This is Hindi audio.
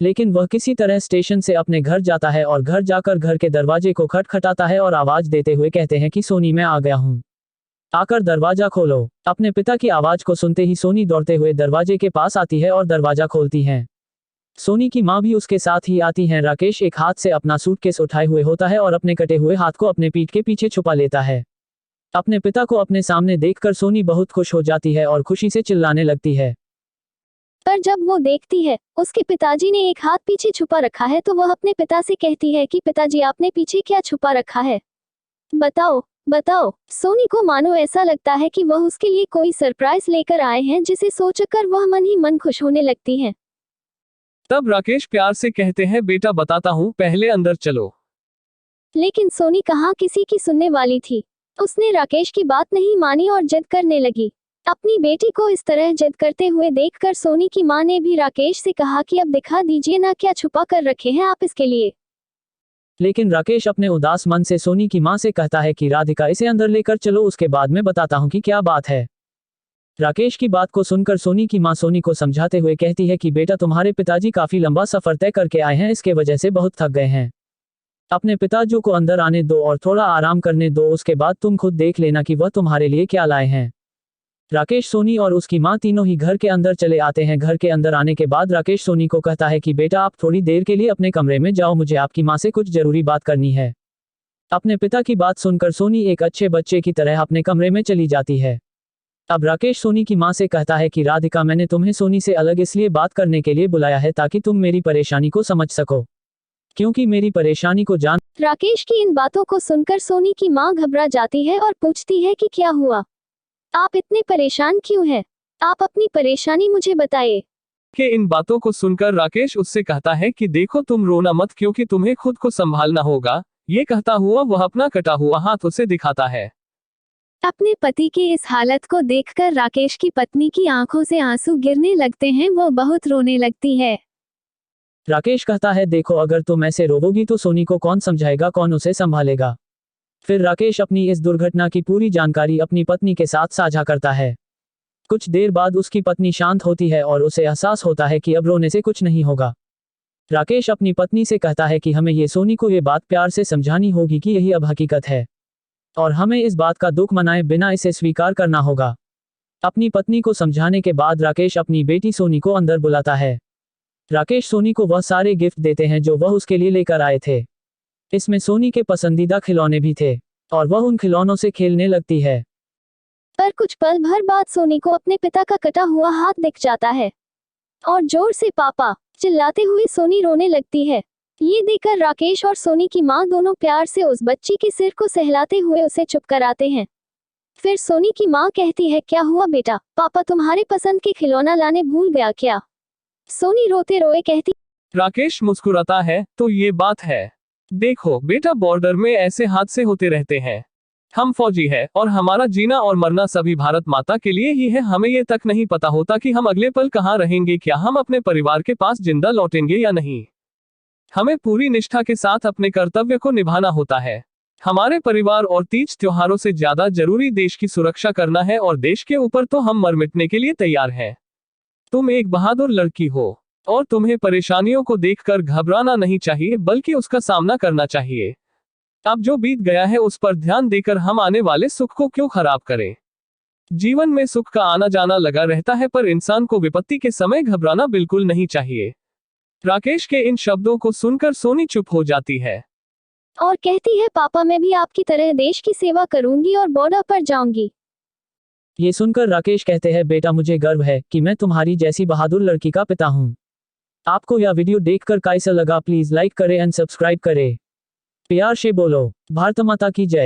लेकिन वह किसी तरह स्टेशन से अपने घर जाता है और घर जाकर घर के दरवाजे को खटखटाता है और आवाज देते हुए कहते हैं कि सोनी मैं आ गया हूँ, आकर दरवाजा खोलो। अपने पिता की आवाज को सुनते ही सोनी दौड़ते हुए दरवाजे के पास आती है और दरवाजा खोलती है। सोनी की माँ भी उसके साथ ही आती हैं। राकेश एक हाथ से अपना सूटकेस उठाए हुए होता है और अपने कटे हुए हाथ को अपने पीठ के पीछे छुपा लेता है। अपने पिता को अपने सामने देखकर सोनी बहुत खुश हो जाती है और खुशी से चिल्लाने लगती है। पर जब वो देखती है उसके पिताजी ने एक हाथ पीछे छुपा रखा है तो वह अपने पिता से कहती है कि पिताजी आपने पीछे क्या छुपा रखा है, बताओ बताओ। सोनी को मानो ऐसा लगता है कि वह उसके लिए कोई सरप्राइज लेकर आए हैं, जिसे सोचकर वह मन ही मन खुश होने लगती है। तब राकेश प्यार से कहते हैं बेटा बताता हूँ, पहले अंदर चलो। लेकिन सोनी कहाँ किसी की सुनने वाली थी। उसने राकेश की बात नहीं मानी और जिद करने लगी। अपनी बेटी को इस तरह जिद करते हुए देखकर सोनी की मां ने भी राकेश से कहा कि अब दिखा दीजिए ना, क्या छुपा कर रखे हैं आप इसके लिए। लेकिन राकेश अपने उदास मन से सोनी की मां से कहता है कि राधिका इसे अंदर लेकर चलो, उसके बाद मैं बताता हूँ कि क्या बात है। राकेश की बात को सुनकर सोनी की मां सोनी को समझाते हुए कहती है कि बेटा तुम्हारे पिताजी काफी लंबा सफर तय करके आए हैं, इसके वजह से बहुत थक गए हैं। अपने पिताजी को अंदर आने दो और थोड़ा आराम करने दो, उसके बाद तुम खुद देख लेना कि वह तुम्हारे लिए क्या लाए हैं। राकेश, सोनी और उसकी मां तीनों ही घर के अंदर चले आते हैं। घर के अंदर आने के बाद राकेश सोनी को कहता है कि बेटा आप थोड़ी देर के लिए अपने कमरे में जाओ, मुझे आपकी मां से कुछ जरूरी बात करनी है। अपने पिता की बात सुनकर सोनी एक अच्छे बच्चे की तरह अपने कमरे में चली जाती है। अब राकेश सोनी की मां से कहता है कि राधिका मैंने तुम्हें सोनी से अलग इसलिए बात करने के लिए बुलाया है ताकि तुम मेरी परेशानी को समझ सको, क्योंकि मेरी परेशानी को जान। राकेश की इन बातों को सुनकर सोनी की मां घबरा जाती है और पूछती है कि क्या हुआ, आप इतने परेशान क्यों हैं? आप अपनी परेशानी मुझे बताइए। के इन बातों को सुनकर राकेश उससे कहता है कि देखो तुम रोना मत, क्योंकि तुम्हें खुद को संभालना होगा। ये कहता हुआ वह अपना कटा हुआ हाथ उसे दिखाता है। अपने पति की इस हालत को देखकर राकेश की पत्नी की आंखों से आंसू गिरने लगते हैं, वो बहुत रोने लगती है। राकेश कहता है देखो अगर तुम ऐसे रोवोगी तो सोनी को कौन समझाएगा, कौन उसे संभालेगा। फिर राकेश अपनी इस दुर्घटना की पूरी जानकारी अपनी पत्नी के साथ साझा करता है। कुछ देर बाद उसकी पत्नी शांत होती है और उसे एहसास होता है कि अब रोने से कुछ नहीं होगा। राकेश अपनी पत्नी से कहता है कि हमें सोनी को ये बात प्यार से समझानी होगी कि यही अब हकीकत है और हमें इस बात का दुख मनाए बिना इसे स्वीकार करना होगा। अपनी पत्नी को समझाने के बाद राकेश अपनी बेटी सोनी को अंदर बुलाता है। राकेश सोनी को वह सारे गिफ्ट देते हैं जो वह उसके लिए लेकर आए थे। इसमें सोनी के पसंदीदा खिलौने भी थे और वह उन खिलौनों से खेलने लगती है। पर कुछ पल भर बाद सोनी को अपने पिता का कटा हुआ हाथ दिख जाता है और जोर से पापा चिल्लाते हुए सोनी रोने लगती है। ये देखकर राकेश और सोनी की मां दोनों प्यार से उस बच्ची के सिर को सहलाते हुए उसे चुप कराते हैं। फिर सोनी की मां कहती है क्या हुआ बेटा, पापा तुम्हारे पसंद के खिलौना लाने भूल गया क्या? सोनी रोते रोए कहती। राकेश मुस्कुराता है तो ये बात है, देखो बेटा बॉर्डर में ऐसे हादसे होते रहते हैं। हम फौजी हैं और हमारा जीना और मरना सभी भारत माता के लिए ही है। हमें ये तक नहीं पता होता कि हम अगले पल कहाँ रहेंगे, क्या हम अपने परिवार के पास जिंदा लौटेंगे या नहीं। हमें पूरी निष्ठा के साथ अपने कर्तव्य को निभाना होता है। हमारे परिवार और तीज त्योहारों से ज्यादा जरूरी देश की सुरक्षा करना है और देश के ऊपर तो हम मर मिटने के लिए तैयार हैं। तुम एक बहादुर लड़की हो और तुम्हें परेशानियों को देखकर घबराना नहीं चाहिए, बल्कि उसका सामना करना चाहिए। अब जो बीत गया है उस पर ध्यान देकर हम आने वाले सुख को क्यों खराब करें। जीवन में सुख का आना जाना लगा रहता है, पर इंसान को विपत्ति के समय घबराना बिल्कुल नहीं चाहिए। राकेश के इन शब्दों को सुनकर सोनी चुप हो जाती है और कहती है पापा मैं भी आपकी तरह देश की सेवा करूंगी और बॉर्डर पर जाऊंगी। ये सुनकर राकेश कहते हैं बेटा मुझे गर्व है कि मैं तुम्हारी जैसी बहादुर लड़की का पिता हूँ। आपको यह वीडियो देखकर कैसा लगा प्लीज लाइक करें एंड सब्सक्राइब करें। प्यार से बोलो भारत माता की जय।